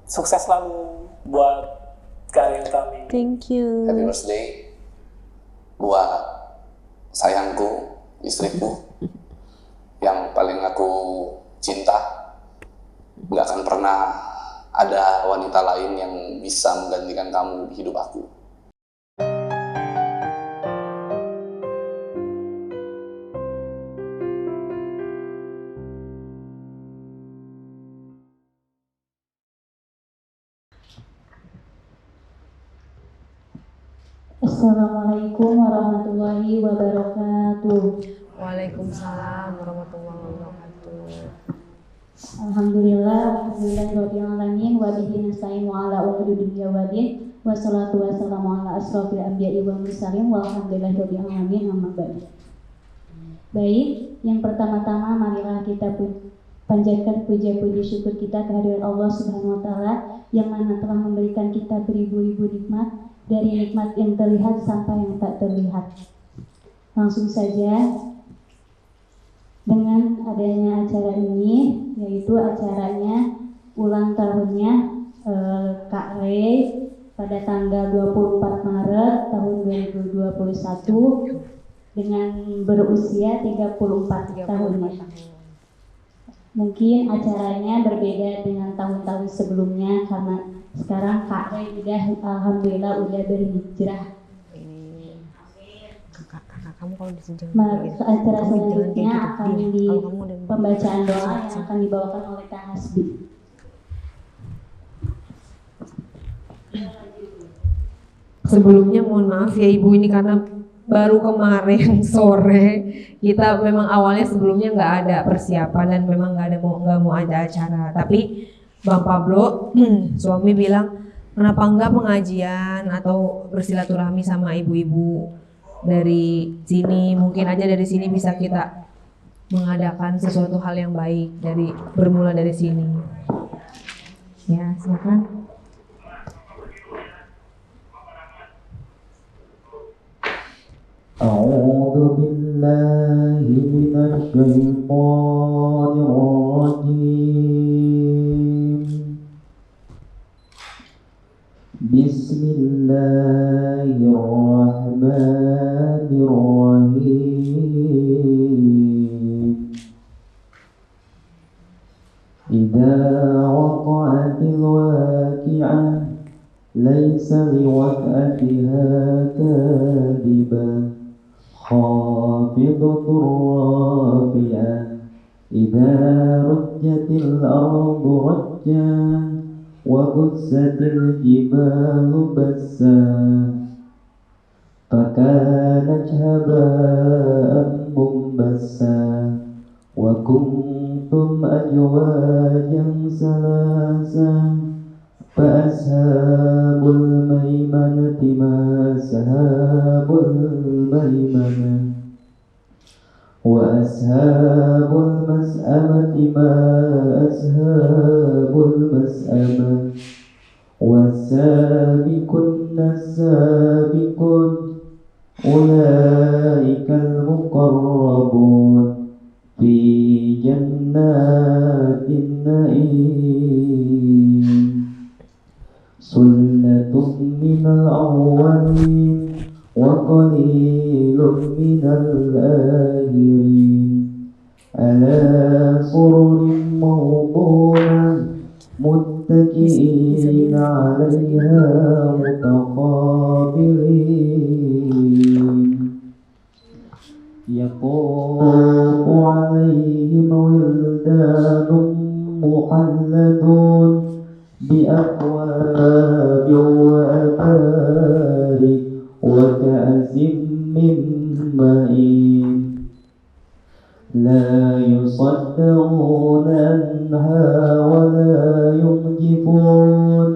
Sukses selalu buat karir kami. Thank you. Happy birthday buat sayangku, istriku yang paling aku cinta. Gak akan pernah ada wanita lain yang bisa menggantikan kamu di hidup aku. Assalamualaikum warahmatullahi wabarakatuh. Waalaikumsalam warahmatullahi wabarakatuh. Alhamdulillahirabbil alamin wa bihi nasta'in wa ala umuri dunya waddin wassalatu wassalamu ala asrofil anbiya'i wal mursalin walhamdulillahirabbil alamin amma ba'du. Baik, yang pertama-tama marilah kita panjatkan puja-puji syukur kita kehadirat Allah Subhanahu wa taala yang mana telah memberikan kita beribu-ribu nikmat, dari nikmat yang terlihat sampai yang tak terlihat. Langsung saja dengan adanya acara ini, yaitu acaranya ulang tahunnya Kak Rey pada tanggal 24 Maret tahun 2021 dengan berusia 34 tahun. Mungkin acaranya berbeda dengan tahun-tahun sebelumnya karena sekarang Kak Rey alhamdulillah udah berhijrah. Kakak kamu kalau disenjang Acara selanjutnya akan di pembacaan doa yang gitu. akan dibawakan oleh Kak Hasbi. Sebelumnya mohon maaf ya Ibu, ini karena baru kemarin sore kita memang awalnya sebelumnya nggak ada persiapan dan memang nggak mau ada acara, tapi Bang Pablo suami bilang kenapa enggak pengajian atau bersilaturahmi sama ibu-ibu dari sini, mungkin aja dari sini bisa kita mengadakan sesuatu hal yang baik bermula dari sini. Ya, silakan. أعوذ بالله من الشيطان الرجيم بسم الله الرحمن الرحيم إذا وقعت الواقعة ليس لوقعتها كاذبة خافضة رافعة إذا رجت الأرض رجا وبست الجبال بسا فكانت هباء منبثا وكنتم أزواجا ثلاثا فأصحاب الميمنة ما أصحاب الميمنة وأصحاب المسأمة ما أصحاب المسأمة والسابقون السابقون أولئك المقربون في جنات النعيم سلة من الأولين وقليل من الآخرين على سرر موضونة متكئين عليها متقابلين يطوف عليهم ولدان مخلدون بأكواب وأبارك وكأس من معين لا يصدعون عنها ولا ينجفون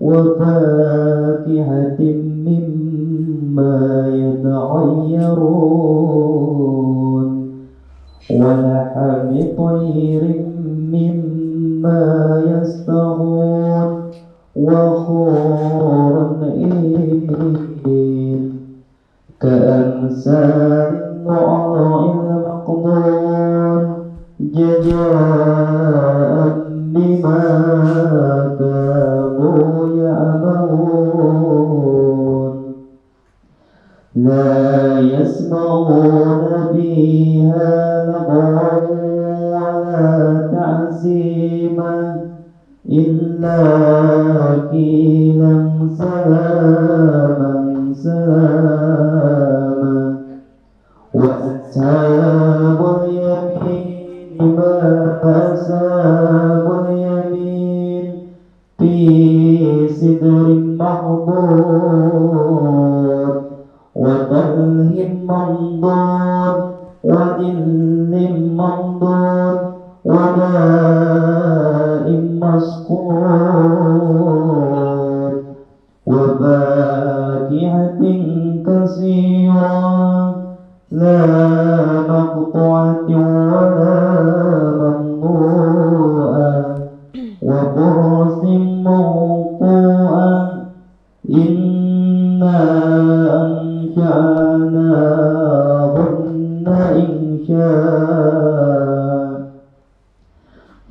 وفاكهة مما يتغيرون ولحم طير مما يستهون وحور عين كأمثال اللؤلؤ المكنون جزاء بما كانوا لا يسمعون فيها لغوا ولا تعزيما إلا قيلا سلاما سلاما وأصحاب اليمين ما أصحاب اليمين في سدر مخضود وطلح منضود وظل ممدود وماء مسكوب وفاكهة كثيرة لا مقطوعة ولا ممنوعة وفرش مرفوعة إنا أنشأناهن إنشاء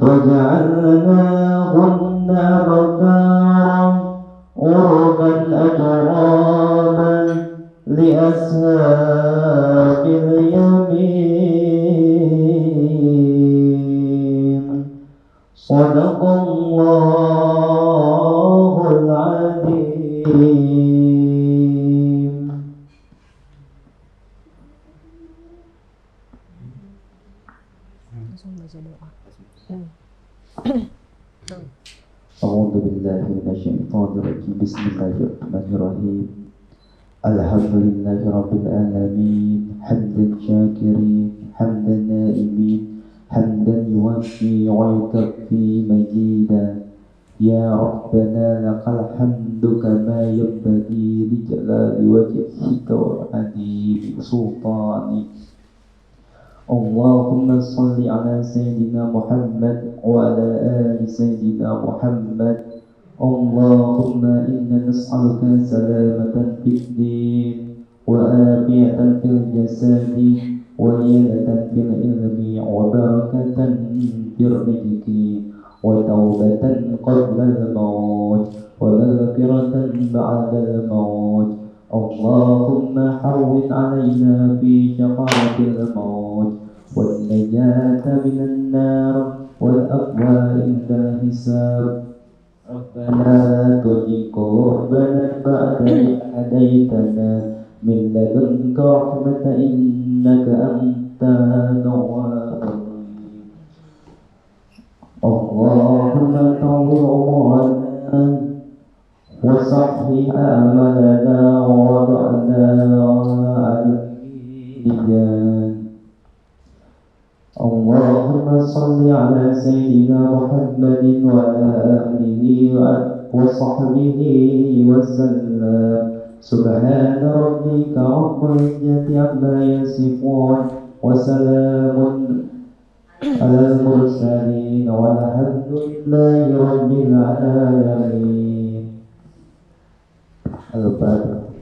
وجعلناهن أبكارا عربا أترابا لأصحاب اليمين صدق الله العظيم. أعوذ بالله من الشيطان الرجيم بسم الله الرحمن الرحيم الحمد لله رب العالمين حمدا شاكرين حمدا نائمين حمدا يوفي ويكفي مجيدا يا ربنا لك الحمد كما ينبغي لجلال وجهك وعظيم سلطانك اللهم صل على سيدنا محمد وعلى آل سيدنا محمد اللهم إنا نسألك سلامة في الدين وآفية في الجسد وليلة في العلم وبركة في الرزق وتوبة قبل الموت ومغفرة بعد الموت اللهم حول علينا في شفاعة الموت والنجاة من النار والأقوى عند الحساب ربنا لا تزغ قلوبنا بعد إذ هديتنا من لدنك رحمة إنك أنت الوهاب اللهم طول عمرنا وصحح أعمالنا ووضعنا على الميزان اللهم صل على سيدنا محمد وعلى آله وصحبه وسلم سبحان ربك رب العزة عما يصفون وسلام على المرسلين والحمد لله رب العالمين. Al-Fatihah.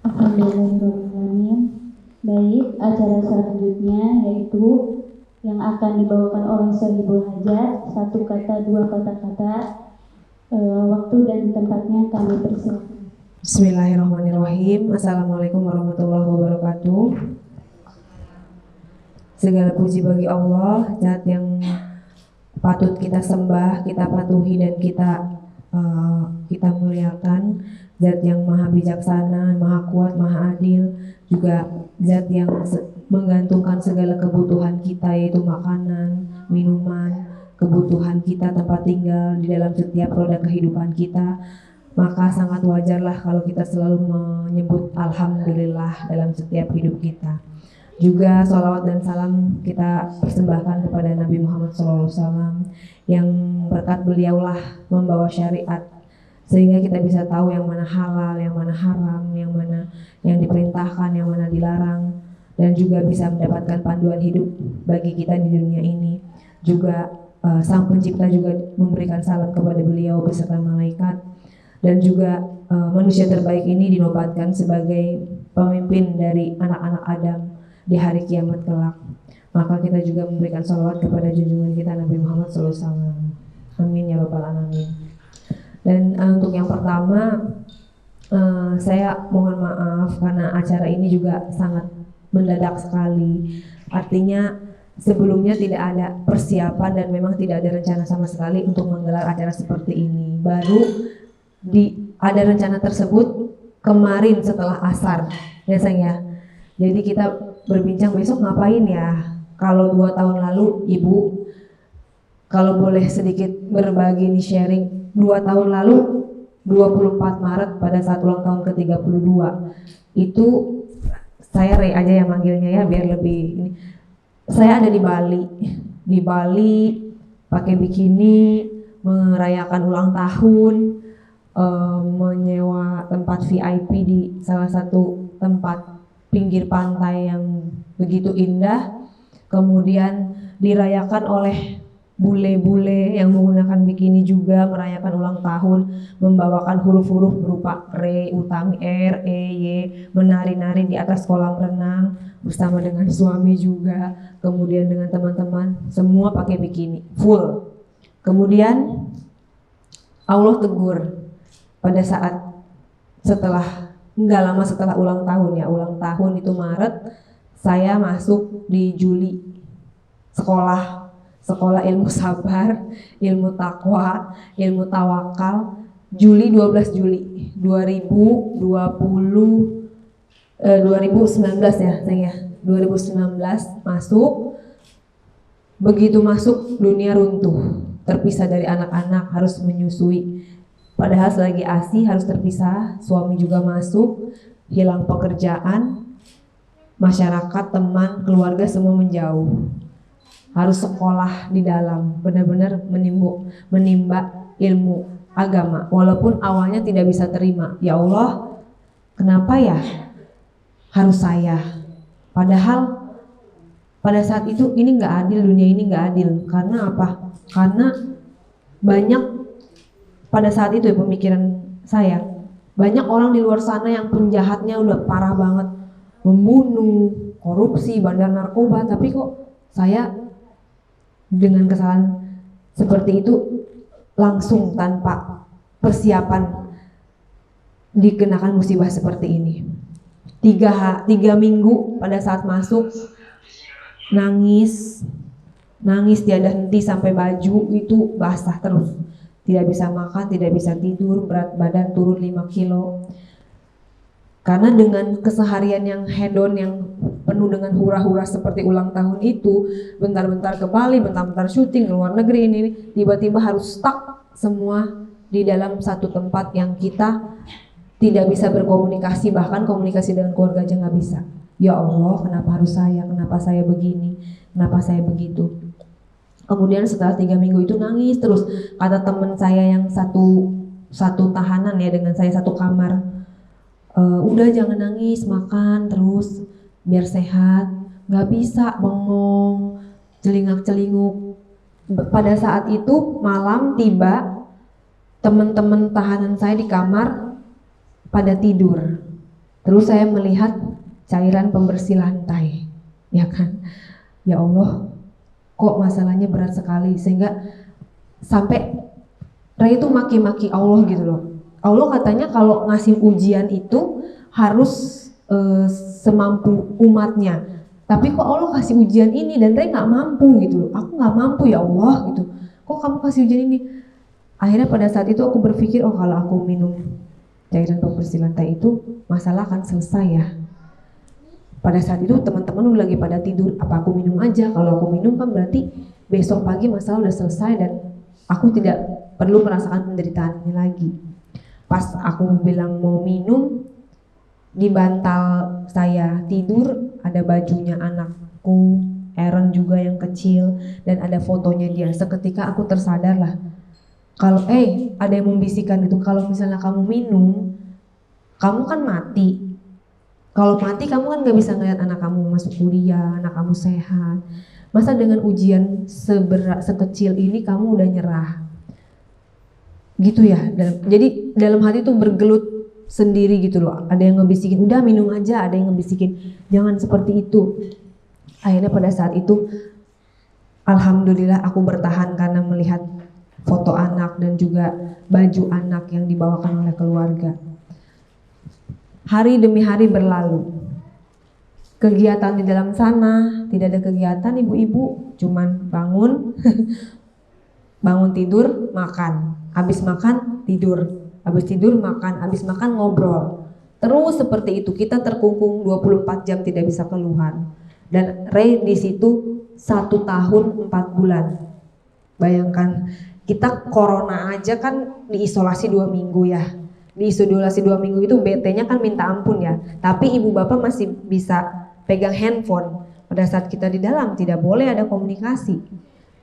Alhamdulillahirrahmanirrahim. Baik, acara selanjutnya yaitu yang akan dibawakan oleh Sohibul Hajat, satu kata dua kata-kata. Waktu dan tempatnya kami persilakan. Bismillahirrahmanirrahim. Assalamualaikum warahmatullahi wabarakatuh. Segala puji bagi Allah, Zat yang patut kita sembah, kita patuhi dan kita muliakan. Zat yang maha bijaksana, maha kuat, maha adil, juga Zat yang menggantungkan segala kebutuhan kita, yaitu makanan, minuman, kebutuhan kita, tempat tinggal di dalam setiap roda kehidupan kita. Maka sangat wajarlah kalau kita selalu menyebut Alhamdulillah dalam setiap hidup kita. Juga sholawat dan salam kita persembahkan kepada Nabi Muhammad SAW yang berkat beliaulah membawa syariat sehingga kita bisa tahu yang mana halal, yang mana haram, yang mana yang diperintahkan, yang mana dilarang, dan juga bisa mendapatkan panduan hidup bagi kita di dunia ini. Juga Sang Pencipta juga memberikan salam kepada beliau beserta malaikat, dan juga manusia terbaik ini dinobatkan sebagai pemimpin dari anak-anak Adam di hari kiamat kelak. Maka kita juga memberikan salawat kepada junjungan kita Nabi Muhammad SAW. Amin ya rabbal alamin. Dan untuk yang pertama, saya mohon maaf karena acara ini juga sangat mendadak sekali. Artinya sebelumnya tidak ada persiapan dan memang tidak ada rencana sama sekali untuk menggelar acara seperti ini. Baru ada rencana tersebut kemarin setelah asar, ya sayang ya. Jadi kita berbincang besok ngapain ya. Kalau 2 tahun lalu Ibu, kalau boleh sedikit berbagi nih sharing, 2 tahun lalu 24 Maret pada saat ulang tahun ke-32 itu saya Rey aja yang manggilnya ya biar lebih ini. Saya ada di Bali pakai bikini merayakan ulang tahun, menyewa tempat VIP di salah satu tempat pinggir pantai yang begitu indah, kemudian dirayakan oleh bule-bule yang menggunakan bikini juga merayakan ulang tahun, membawakan huruf-huruf berupa Re, Utami, R, E, Y, menari-nari di atas kolam renang bersama dengan suami juga, kemudian dengan teman-teman, semua pakai bikini, full. Kemudian Allah tegur pada saat nggak lama setelah ulang tahun ya, ulang tahun itu Maret, saya masuk di Juli sekolah ilmu sabar, ilmu takwa, ilmu tawakal, 12 Juli 2019 ya saya 2019 masuk. Begitu masuk dunia runtuh, terpisah dari anak-anak, harus menyusui, padahal selagi ASI harus terpisah, suami juga masuk, hilang pekerjaan, masyarakat, teman, keluarga semua menjauh. Harus sekolah di dalam, benar-benar menimba ilmu agama, walaupun awalnya tidak bisa terima. Ya Allah, kenapa ya harus saya? Padahal pada saat itu ini nggak adil, dunia ini nggak adil. Karena apa? Karena banyak pada saat itu ya pemikiran saya, banyak orang di luar sana yang penjahatnya udah parah banget, membunuh, korupsi, bandar narkoba, tapi kok saya dengan kesalahan seperti itu langsung tanpa persiapan dikenakan musibah seperti ini. 3 minggu pada saat masuk nangis tiada henti sampai baju itu basah terus, tidak bisa makan, tidak bisa tidur, berat badan turun 5 kilo. Karena dengan keseharian yang hedon, yang penuh dengan hura-hura seperti ulang tahun itu, bentar-bentar ke Bali, bentar-bentar syuting ke luar negeri, ini tiba-tiba harus stuck semua di dalam satu tempat yang kita tidak bisa berkomunikasi, bahkan komunikasi dengan keluarga aja nggak bisa. Ya Allah, kenapa harus saya? Kenapa saya begini? Kenapa saya begitu? Kemudian setelah 3 minggu itu nangis terus. Kata teman saya yang satu tahanan ya dengan saya satu kamar, udah jangan nangis, makan terus biar sehat. Nggak bisa, bengong, celingak-celinguk. Pada saat itu malam tiba, teman-teman tahanan saya di kamar pada tidur. Terus saya melihat cairan pembersih lantai, ya kan? Ya Allah, kok masalahnya berat sekali, sehingga sampai Ray itu maki-maki Allah gitu loh. Allah katanya kalau ngasih ujian itu harus semampu umatnya. Tapi kok Allah kasih ujian ini dan Ray nggak mampu gitu loh. Aku nggak mampu ya Allah gitu. Kok kamu kasih ujian ini? Akhirnya pada saat itu aku berpikir, oh kalau aku minum cairan pembersih lantai itu masalah akan selesai ya. Pada saat itu teman-teman udah lagi pada tidur, apa aku minum aja? Kalau aku minum kan berarti besok pagi masalah udah selesai dan aku tidak perlu merasakan penderitaan ini lagi. Pas aku bilang mau minum, di bantal saya tidur ada bajunya anakku, Aaron juga yang kecil, dan ada fotonya dia. Seketika aku tersadar lah, kalau ada yang membisikkan itu, kalau misalnya kamu minum, kamu kan mati. Kalau mati kamu kan gak bisa ngeliat anak kamu masuk kuliah, anak kamu sehat. Masa dengan ujian sekecil ini kamu udah nyerah? Gitu ya. Jadi dalam hati tuh bergelut sendiri gitu loh. Ada yang ngebisikin, udah minum aja. Ada yang ngebisikin, jangan seperti itu. Akhirnya pada saat itu, alhamdulillah aku bertahan karena melihat foto anak dan juga baju anak yang dibawakan oleh keluarga. Hari demi hari berlalu. Kegiatan di dalam sana, tidak ada kegiatan ibu-ibu, cuman bangun, bangun tidur, makan. Habis makan, tidur. Habis tidur, makan. Habis makan, ngobrol. Terus seperti itu, kita terkungkung 24 jam tidak bisa keluar. Dan Ray di situ 1 tahun 4 bulan. Bayangkan, kita corona aja kan diisolasi 2 minggu ya. Diisolasi 2 minggu itu BT-nya kan minta ampun ya. Tapi ibu bapak masih bisa pegang handphone. Pada saat kita di dalam tidak boleh ada komunikasi.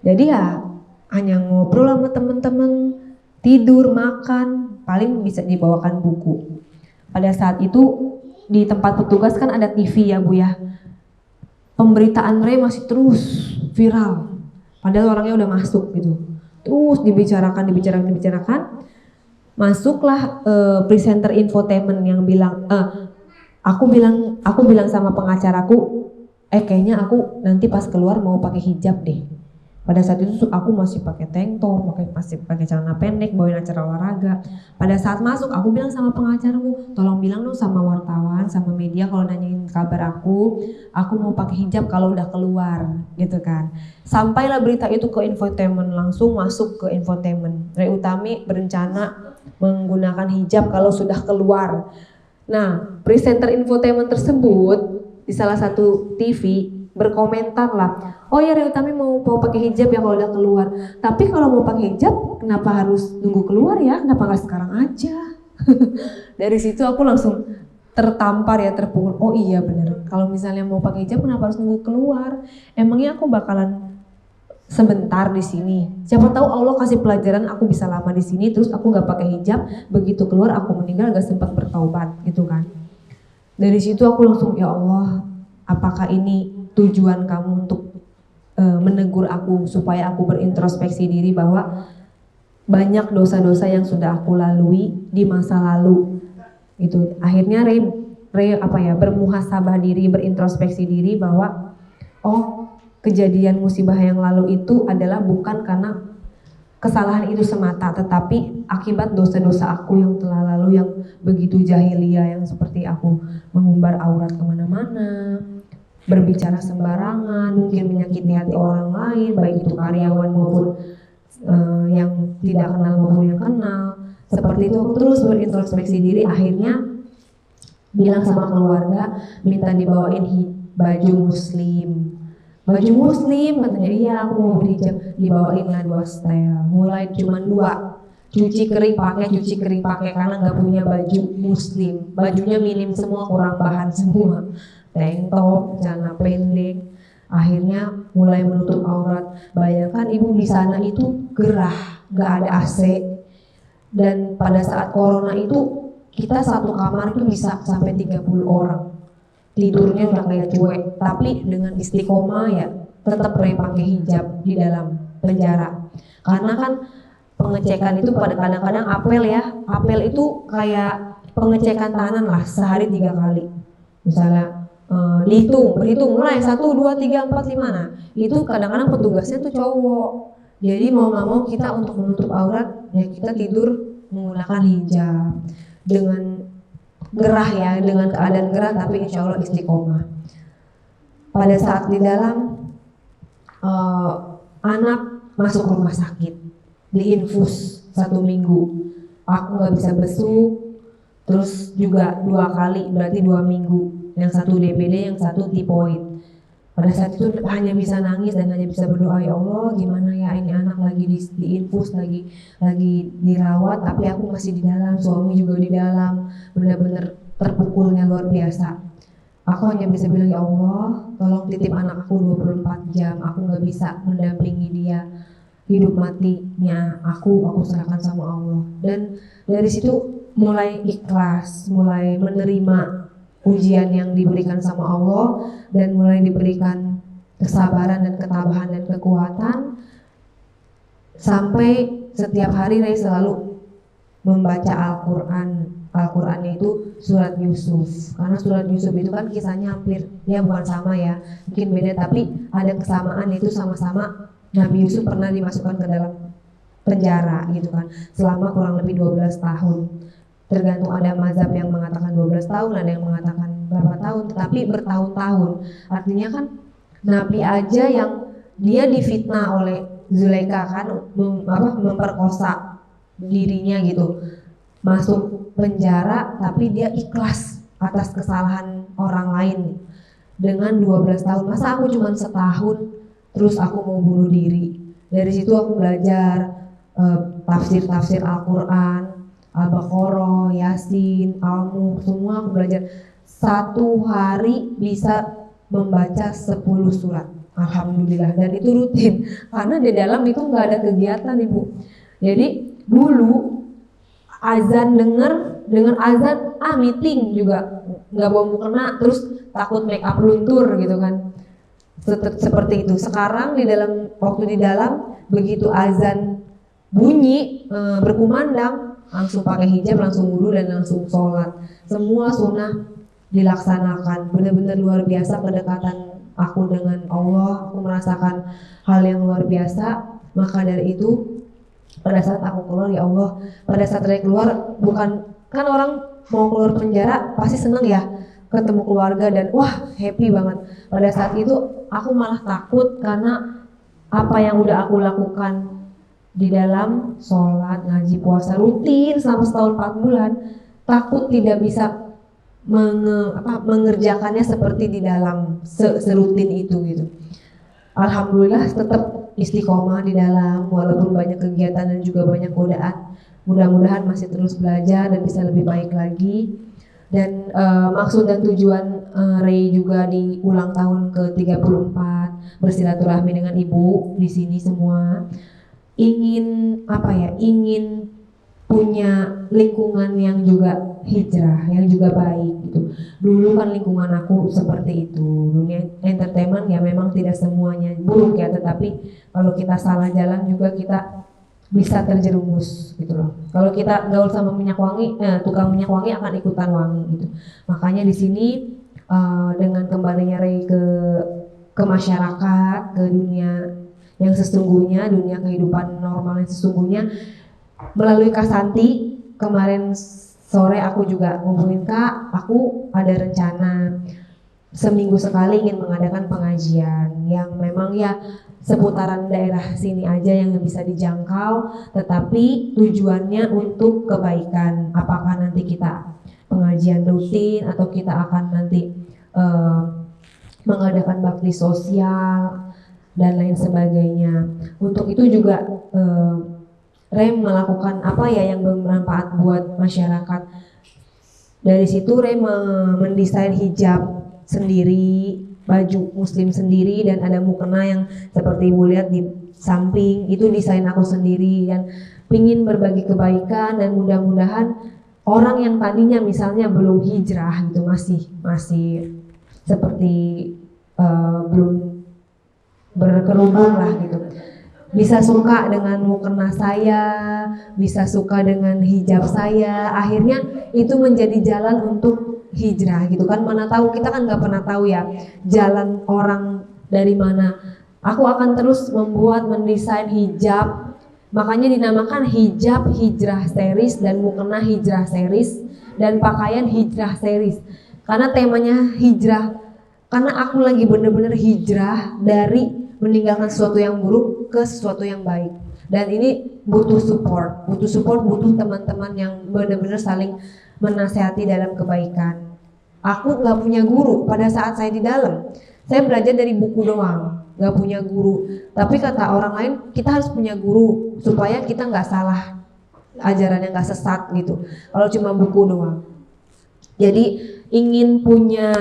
Jadi ya hanya ngobrol sama teman-teman, tidur, makan, paling bisa dibawakan buku. Pada saat itu di tempat petugas kan ada TV ya Bu ya. Pemberitaan Ray masih terus viral. Padahal orangnya udah masuk gitu. Terus dibicarakan. Masuklah presenter infotainment yang bilang, aku bilang sama pengacaraku, kayaknya aku nanti pas keluar mau pakai hijab deh. Pada saat itu aku masih pakai tank top, masih pakai celana pendek, bawain acara olahraga. Pada saat masuk aku bilang sama pengacaraku, tolong bilang dong sama wartawan, sama media kalau nanyain kabar aku mau pakai hijab kalau udah keluar, gitu kan. Sampailah berita itu ke infotainment, langsung masuk ke infotainment. Ray Utami berencana menggunakan hijab kalau sudah keluar. Nah, presenter infotainment tersebut di salah satu TV berkomentar lah, oh ya Ray Utami mau pakai hijab ya kalau udah keluar. Tapi kalau mau pakai hijab, kenapa harus nunggu keluar ya? Kenapa nggak sekarang aja? Dari situ aku langsung tertampar ya, terpukul. Oh iya bener. Kalau misalnya mau pakai hijab, kenapa harus nunggu keluar? Emangnya aku bakalan sebentar di sini? Siapa tahu Allah kasih pelajaran aku bisa lama di sini, terus aku nggak pakai hijab, begitu keluar aku meninggal nggak sempat bertaubat gitu kan. Dari situ aku langsung, ya Allah, apakah ini tujuan kamu untuk menegur aku supaya aku berintrospeksi diri bahwa banyak dosa-dosa yang sudah aku lalui di masa lalu gitu. Akhirnya Ray bermuhasabah diri, berintrospeksi diri bahwa kejadian musibah yang lalu itu adalah bukan karena kesalahan itu semata, tetapi akibat dosa-dosa aku yang telah lalu yang begitu jahiliyah, yang seperti aku mengumbar aurat kemana-mana, berbicara sembarangan, mungkin menyakiti hati orang lain, baik itu karyawan maupun yang tidak kenal maupun yang kenal. Seperti itu aku terus berintrospeksi diri, akhirnya bilang sama keluarga, minta dibawain baju muslim. Baju muslim katanya, iya aku mau berhijab. Dibawain lah 2 setel, mulai cuma 2. Cuci kering pakai karena nggak punya baju muslim. Bajunya minim semua, kurang bahan semua. Tank top, celana pendek, akhirnya mulai menutup aurat. Bayangkan ibu di sana itu gerah, gak ada AC. Dan pada saat corona itu kita satu kamar itu bisa sampai 30 orang. Tidurnya udah kayak cuek, tapi dengan istiqomah ya tetap pakai hijab di dalam penjara. Karena kan pengecekan itu pada kadang-kadang apel ya. Apel itu kayak pengecekan tahanan lah, sehari 3 kali. Misalnya berhitung mulai 1, 2, 3, 4, 5. Nah itu kadang-kadang petugasnya tuh cowok, jadi mau nggak mau kita untuk menutup aurat ya kita tidur menggunakan hijab dengan gerah ya, dengan keadaan gerah tapi insya Allah istiqomah. Pada saat di dalam anak masuk rumah sakit, diinfus 1 minggu, aku nggak bisa besuk, terus juga 2 kali berarti 2 minggu. Yang 1 DBD, yang 1 tipoid. Pada saat itu hanya bisa nangis dan hanya bisa berdoa, ya Allah gimana ya ini anak lagi diinfus, lagi dirawat, tapi aku masih di dalam, suami juga di dalam, benar-benar terpukulnya luar biasa. Aku hanya bisa bilang, ya Allah tolong titip anak aku 24 jam, aku gak bisa mendampingi dia hidup matinya aku serahkan sama Allah. Dan dari situ mulai ikhlas, mulai menerima ujian yang diberikan sama Allah, dan mulai diberikan kesabaran dan ketabahan dan kekuatan, sampai setiap hari Ray selalu membaca Al-Quran. Al-Qurannya itu surat Yusuf, karena surat Yusuf itu kan kisahnya hampir, ya bukan sama ya, mungkin beda, tapi ada kesamaan, itu sama-sama Nabi Yusuf pernah dimasukkan ke dalam penjara gitu kan, selama kurang lebih 12 tahun. Tergantung, ada mazhab yang mengatakan 12 tahun, ada yang mengatakan berapa tahun, tetapi bertahun-tahun. Artinya kan Nabi aja yang dia difitnah oleh Zulaikha kan, memperkosa dirinya gitu, masuk penjara, tapi dia ikhlas atas kesalahan orang lain dengan 12 tahun. Masa aku cuma setahun terus aku mau bunuh diri? Dari situ aku belajar tafsir Al-Quran, Al-Baqarah, Yasin, Al-Mulk, semua aku belajar. Satu hari bisa membaca 10 surat, alhamdulillah, dan itu rutin karena di dalam itu nggak ada kegiatan Ibu. Jadi dulu azan dengan azan meeting juga nggak bawa mukena, terus takut make up luntur gitu kan, seperti itu. Sekarang waktu di dalam begitu azan bunyi berkumandang langsung pakai hijab, langsung wudu dan langsung sholat. Semua sunnah dilaksanakan. Benar-benar luar biasa kedekatan aku dengan Allah. Aku merasakan hal yang luar biasa. Maka dari itu pada saat aku keluar, ya Allah, pada saat saya keluar, bukan kan orang mau keluar penjara pasti seneng ya ketemu keluarga dan wah happy banget. Pada saat itu aku malah takut karena apa yang udah aku lakukan di dalam sholat, ngaji, puasa rutin selama setahun 4 bulan, takut tidak bisa mengerjakannya seperti di dalam serutin itu gitu. Alhamdulillah tetap istiqomah di dalam, walaupun banyak kegiatan dan juga banyak godaan. Mudah-mudahan masih terus belajar dan bisa lebih baik lagi. Dan maksud dan tujuan Ray juga di ulang tahun ke-34 bersilaturahmi dengan Ibu di sini semua, ingin ingin punya lingkungan yang juga hijrah, yang juga baik gitu. Dulu kan lingkungan aku seperti itu, dunia entertainment ya memang tidak semuanya buruk ya, tetapi kalau kita salah jalan juga kita bisa terjerumus gitu loh. Kalau kita gaul sama minyak wangi, tukang minyak wangi akan ikutan wangi gitu. Makanya di sini dengan kembalinya Ray ke masyarakat, ke dunia yang sesungguhnya, dunia kehidupan normal yang sesungguhnya, melalui Kak Santi kemarin sore aku juga ngomongin, Kak, aku ada rencana seminggu sekali ingin mengadakan pengajian yang memang ya seputaran daerah sini aja yang bisa dijangkau, tetapi tujuannya untuk kebaikan. Apakah nanti kita pengajian rutin atau kita akan nanti mengadakan bakti sosial dan lain sebagainya. Untuk itu juga Ray melakukan apa ya yang bermanfaat buat masyarakat. Dari situ Ray mendesain hijab sendiri, baju muslim sendiri, dan ada mukena yang seperti Ibu lihat di samping, itu desain aku sendiri, dan pingin berbagi kebaikan. Dan mudah-mudahan orang yang tadinya misalnya belum hijrah gitu, masih seperti belum berkerudung lah gitu, bisa suka dengan mukena saya, bisa suka dengan hijab saya. Akhirnya itu menjadi jalan untuk hijrah gitu kan. Mana tahu, kita kan nggak pernah tahu ya jalan orang dari mana. Aku akan terus mendesain hijab, makanya dinamakan hijab hijrah series dan mukena hijrah series dan pakaian hijrah series, karena temanya hijrah. Karena aku lagi bener-bener hijrah dari meninggalkan sesuatu yang buruk ke sesuatu yang baik, dan ini butuh support, butuh teman-teman yang benar-benar saling menasehati dalam kebaikan. Aku nggak punya guru pada saat saya di dalam, saya belajar dari buku doang, nggak punya guru. Tapi kata orang lain kita harus punya guru supaya kita nggak salah ajarannya, nggak sesat gitu. Kalau cuma buku doang, jadi ingin punya.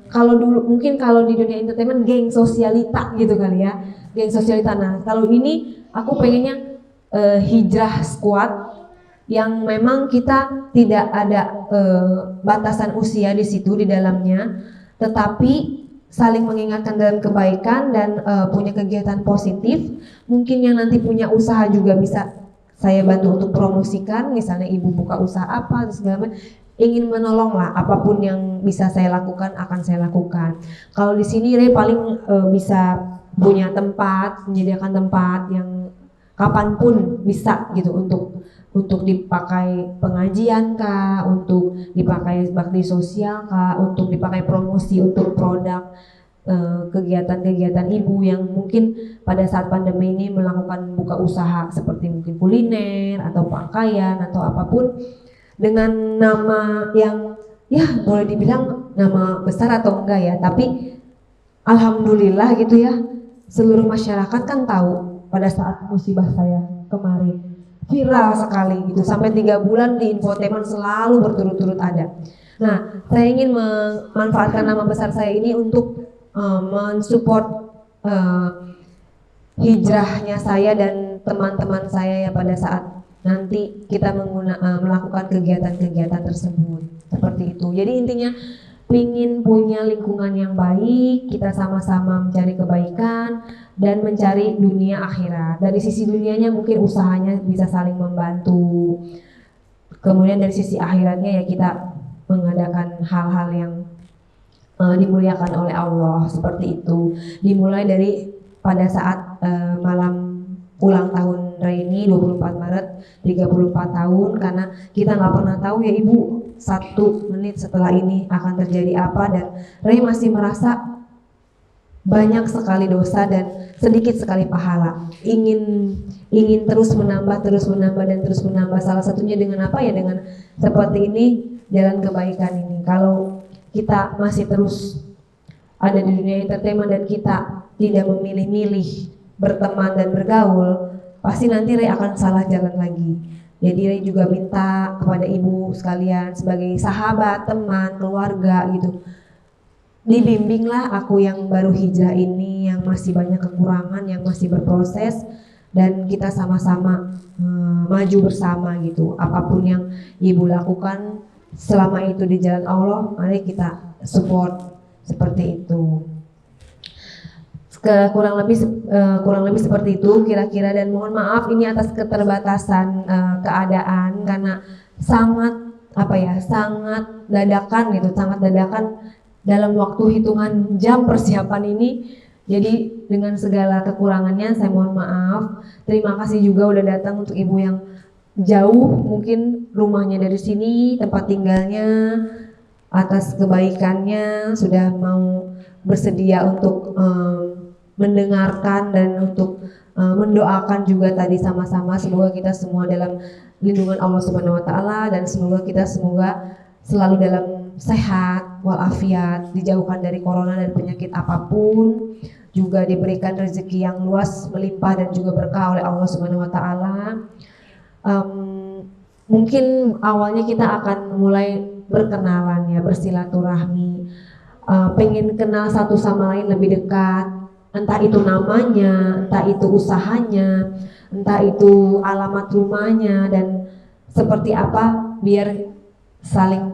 Kalau dulu mungkin kalau di dunia entertainment geng sosialita gitu kali ya, geng sosialita. Nah kalau ini aku pengennya hijrah squad yang memang kita tidak ada batasan usia di situ di dalamnya, tetapi saling mengingatkan dalam kebaikan dan punya kegiatan positif. Mungkin yang nanti punya usaha juga bisa saya bantu untuk promosikan, misalnya ibu buka usaha apa, segala macam. Ingin menolong lah, apapun yang bisa saya lakukan akan saya lakukan. Kalau di sini Ray paling bisa punya tempat, menyediakan tempat yang kapanpun bisa gitu untuk dipakai pengajian kah, untuk dipakai bakti sosial kah, untuk dipakai promosi untuk produk kegiatan-kegiatan ibu yang mungkin pada saat pandemi ini melakukan buka usaha seperti mungkin kuliner atau pakaian atau apapun dengan nama yang ya boleh dibilang nama besar atau enggak ya, tapi alhamdulillah gitu ya, seluruh masyarakat kan tahu pada saat musibah saya kemarin viral sekali gitu, sampai 3 bulan di infotainment selalu berturut-turut ada. Nah, saya ingin memanfaatkan nama besar saya ini untuk mensupport hijrahnya saya dan teman-teman saya ya pada saat nanti kita melakukan kegiatan-kegiatan tersebut seperti itu. Jadi intinya ingin punya lingkungan yang baik, kita sama-sama mencari kebaikan dan mencari dunia akhirat. Dari sisi dunianya mungkin usahanya bisa saling membantu. Kemudian dari sisi akhiratnya ya kita mengadakan hal-hal yang dimuliakan oleh Allah seperti itu. Dimulai dari pada saat malam ulang tahun Ray ini 24 Maret 34 tahun, karena kita nggak pernah tahu ya Ibu 1 menit setelah ini akan terjadi apa, dan Ray masih merasa banyak sekali dosa dan sedikit sekali pahala. Ingin terus menambah dan terus menambah. Salah satunya dengan apa ya, dengan seperti ini, jalan kebaikan ini. Kalau kita masih terus ada di dunia entertainment dan kita tidak memilih-milih berteman dan bergaul, pasti nanti Ray akan salah jalan lagi. Jadi Ray juga minta kepada ibu sekalian sebagai sahabat, teman, keluarga gitu, dibimbinglah aku yang baru hijrah ini, yang masih banyak kekurangan, yang masih berproses, dan kita sama-sama maju bersama gitu. Apapun yang ibu lakukan selama itu di jalan Allah, mari kita support seperti itu. Kurang lebih seperti itu kira-kira, dan mohon maaf ini atas keterbatasan keadaan karena sangat dadakan dalam waktu hitungan jam persiapan ini. Jadi dengan segala kekurangannya saya mohon maaf. Terima kasih juga udah datang untuk ibu yang jauh, mungkin rumahnya dari sini, tempat tinggalnya, atas kebaikannya sudah mau bersedia untuk mendengarkan dan untuk mendoakan juga tadi sama-sama. Semoga kita semua dalam lindungan Allah Subhanahu wa taala, dan semoga kita selalu dalam sehat walafiat, dijauhkan dari corona dan penyakit apapun, juga diberikan rezeki yang luas melimpah dan juga berkah oleh Allah Subhanahu wa taala. Mungkin awalnya kita akan mulai berkenalan ya, bersilaturahmi, pengen kenal satu sama lain lebih dekat, entah itu namanya, entah itu usahanya, entah itu alamat rumahnya, dan seperti apa, biar saling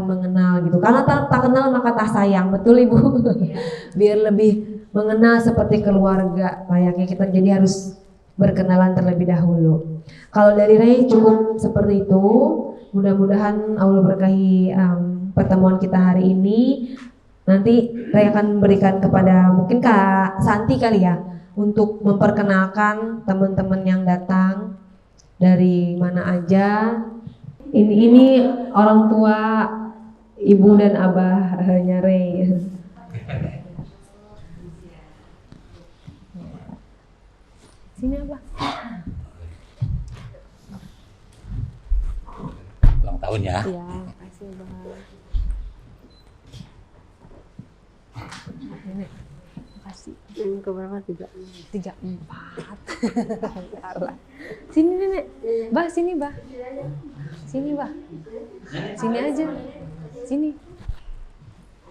mengenal gitu. Karena tak kenal maka tak sayang, betul Ibu? Biar lebih mengenal seperti keluarga layaknya kita, jadi harus berkenalan terlebih dahulu. Kalau dari Ray cukup seperti itu. Mudah-mudahan Allah berkahi pertemuan kita hari ini. Nanti Ray akan berikan kepada mungkin Kak Santi kali ya, untuk memperkenalkan teman-teman yang datang dari mana aja. Ini orang tua ibu dan abahnya Ray. Sini Abah. Ulang tahun ya. Iya, makasih Abah. Nenek, makasih. Yang keberapa juga? 34. Sini Nenek. Bah, sini Bah. Sini Bah. Sini aja. Sini.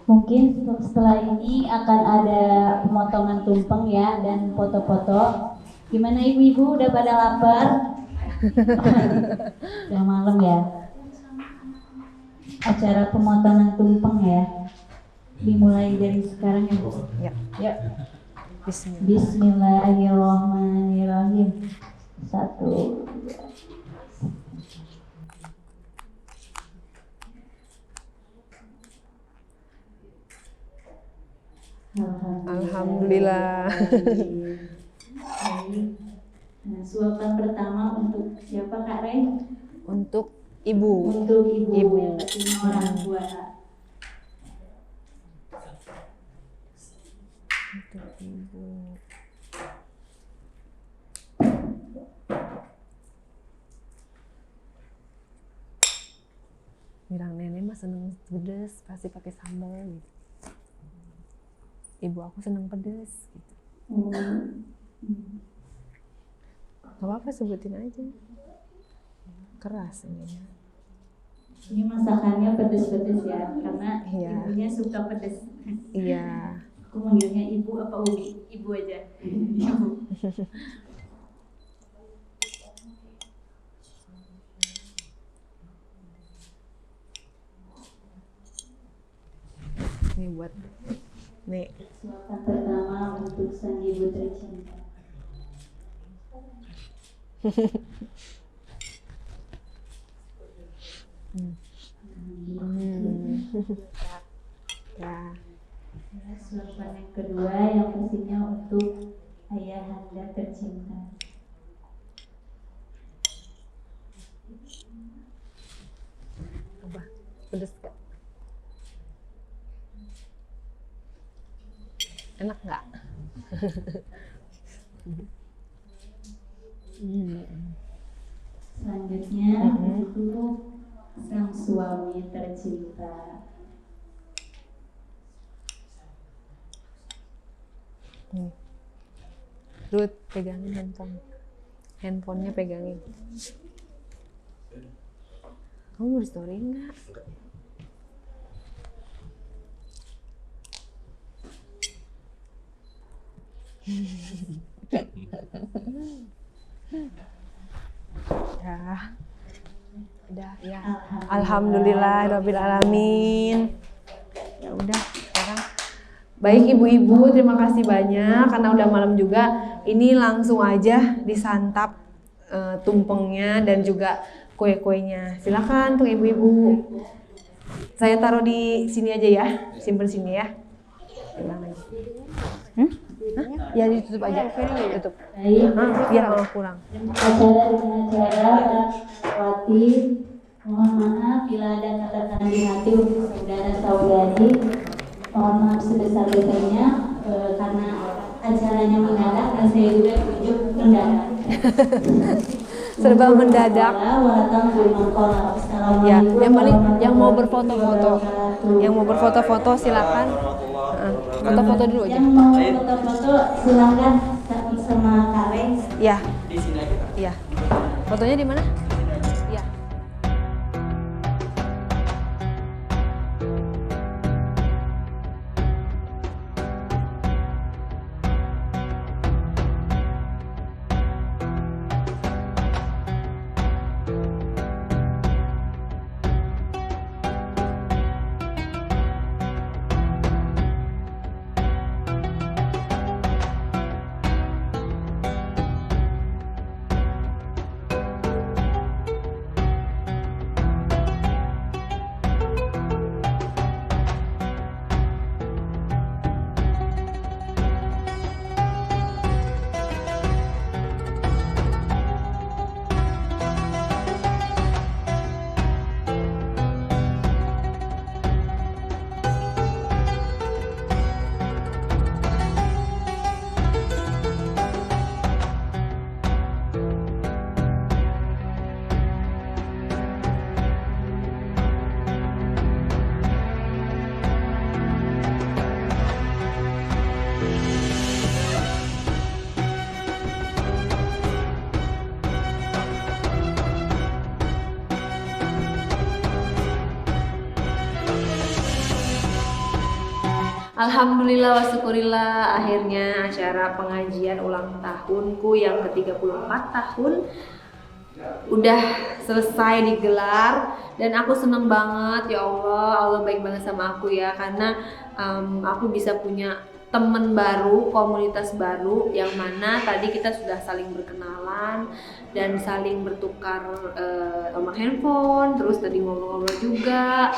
Mungkin setelah ini akan ada pemotongan tumpeng ya, dan foto-foto. Gimana ibu-ibu udah pada lapar? Udah malam ya. Acara pemotongan tumpeng ya. Dimulai dari sekarang ya Bu. Ya. Ya. Bismillah. Bismillahirrahmanirrahim. 1. Alhamdulillah. Baik. Nah, suapan pertama untuk siapa Kak Rey? Untuk ibu. Untuk ibu, Ibu. yang pastinya orang tua. Untuk ibu. Bilang nenek mah seneng pedes, pasti pakai sambal gitu. Ibu aku seneng pedes gitu. Gak apa-apa, sebutin aja. Keras ini. Ini masakannya pedes-pedes ya, karena Iya. ibunya suka pedes. Iya. Aku manggilnya ibu apa Umi? Ibu aja. Ibu. Ini buat nih. Suapan pertama untuk sang ibu tercinta. Ya. Suapan yang kedua yang pastinya untuk ayahanda tercinta. Apa? Pedes gak? Enak nggak? Selanjutnya untuk sang suami tercinta. Ruth, pegangin handphonenya pegangin. Kamu mau di story nggak? Ya, udah ya. Alhamdulillahirabbil alamin. Ya udah sekarang. Baik ibu-ibu, terima kasih banyak karena udah malam juga. Ini langsung aja disantap tumpengnya dan juga kue-kuenya. Silakan tuh ibu-ibu. Saya taruh di sini aja ya, simpen sini ya. Bilang aja. Ya ditutup aja, tutup. Baik, Biar kalau kurang. acara dengan acara Wati. Mohon maaf bila ada kata-kata di hati untuk saudara-saudari. Mohon maaf sebesar-besarnya karena acaranya mendadak dan saya juga tunjuk mendadak. Serba mendadak. Ya, yang mau berfoto-foto, silakan. Foto-foto dulu aja. Yang mau foto-foto silakan sama Kak Rey. Ya. Di sini aja. Iya. Fotonya di mana? Iya. Alhamdulillah wa syukurillah, akhirnya acara pengajian ulang tahunku yang ke-34 tahun udah selesai digelar, dan aku seneng banget. Ya Allah baik banget sama aku ya, karena aku bisa punya temen baru, komunitas baru, yang mana tadi kita sudah saling berkenalan dan saling bertukar nomor handphone, terus tadi ngobrol-ngobrol juga.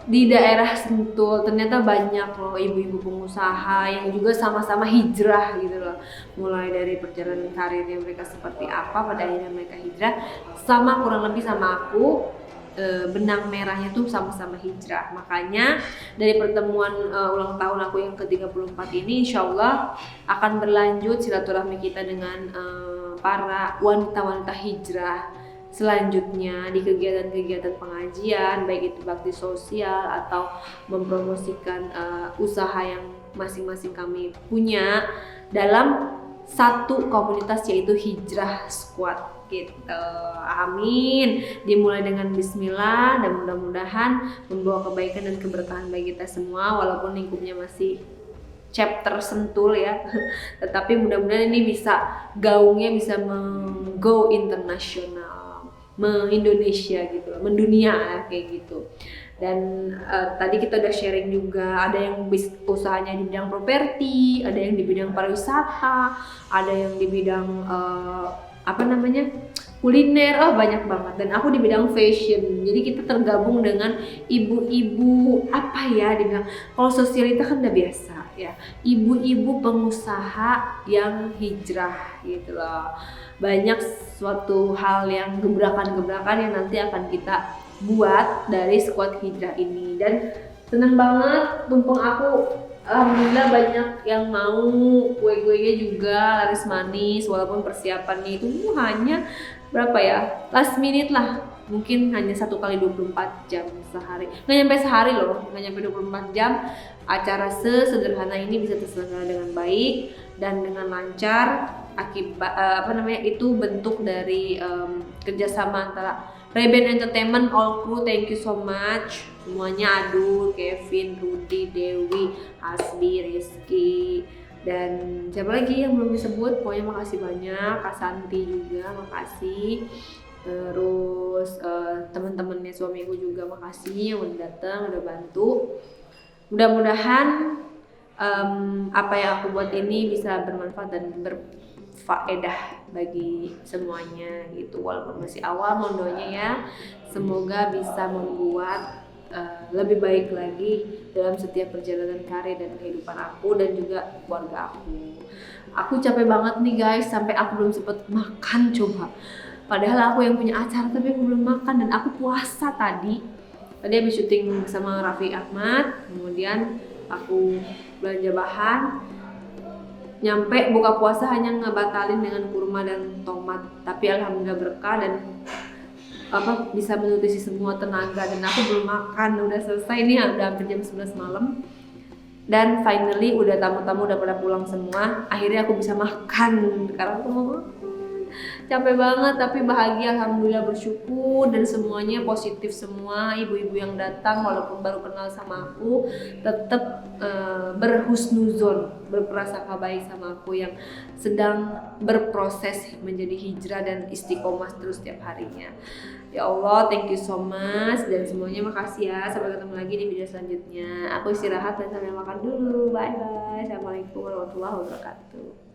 Di daerah Sentul ternyata banyak loh ibu-ibu pengusaha yang juga sama-sama hijrah gitu loh, mulai dari perjalanan karirnya mereka seperti apa, pada akhirnya mereka hijrah sama, kurang lebih sama aku. Benang merahnya tuh sama-sama hijrah. Makanya dari pertemuan ulang tahun aku yang ke-34 ini, insya Allah akan berlanjut silaturahmi kita dengan para wanita-wanita hijrah selanjutnya di kegiatan-kegiatan pengajian, baik itu bakti sosial atau mempromosikan usaha yang masing-masing kami punya dalam satu komunitas, yaitu Hijrah Squad gitu. Amin. Dimulai dengan bismillah dan mudah-mudahan membawa kebaikan dan keberkahan bagi kita semua, walaupun lingkupnya masih chapter Sentul ya. Tetapi mudah-mudahan ini bisa gaungnya bisa go internasional, Indonesia gitu, mendunia kayak gitu. Dan tadi kita udah sharing juga, ada yang usahanya di bidang properti, ada yang di bidang pariwisata, ada yang di bidang kuliner, banyak banget. Dan aku di bidang fashion, jadi kita tergabung dengan ibu-ibu dibilang, kalau sosialita kan udah biasa ya, ibu-ibu pengusaha yang hijrah gitu loh. Banyak suatu hal yang gebrakan-gebrakan yang nanti akan kita buat dari squad hijrah ini, dan seneng banget. Mumpung aku alhamdulillah banyak yang mau, kue-kuenya juga laris manis, walaupun persiapannya itu hanya berapa ya, last minute lah, mungkin hanya 1 kali 24 jam sehari, nggak nyampe sehari loh, nggak nyampe 24 jam. Acara sesederhana ini bisa terselenggara dengan baik dan dengan lancar, akibat itu bentuk dari kerjasama antara Reben Entertainment, all crew, thank you so much semuanya, Adul, Kevin, Rudy, Dewi, Hasbi, Rizky, dan siapa lagi yang belum disebut, pokoknya makasih banyak. Kak Santi juga makasih, terus teman-temannya suamiku juga makasih yang udah datang, udah bantu. Mudah-mudahan apa yang aku buat ini bisa bermanfaat dan berfaedah bagi semuanya gitu, walaupun masih awal. Mondonya ya, semoga bisa membuat lebih baik lagi dalam setiap perjalanan karir dan kehidupan aku dan juga keluarga aku. Aku capek banget nih guys, sampai aku belum sempet makan coba. Padahal aku yang punya acara tapi aku belum makan, dan aku puasa tadi. Tadi habis syuting sama Raffi Ahmad, kemudian aku belanja bahan, nyampe buka puasa hanya ngebatalin dengan kurma dan tomat, tapi alhamdulillah berkah dan bisa menutrisi semua tenaga, dan aku belum makan. Udah selesai nih, udah hampir jam 11 malam, dan finally udah tamu-tamu udah pada pulang semua, akhirnya aku bisa makan. Sekarang aku mau capek banget tapi bahagia, alhamdulillah, bersyukur, dan semuanya positif semua. Ibu-ibu yang datang walaupun baru kenal sama aku tetap berhusnuzon, berprasangka baik sama aku yang sedang berproses menjadi hijrah dan istiqomah terus setiap harinya. Ya Allah, thank you so much, dan semuanya makasih ya. Sampai ketemu lagi di video selanjutnya. Aku istirahat dan sambil makan dulu. Bye bye. Assalamualaikum warahmatullahi wabarakatuh.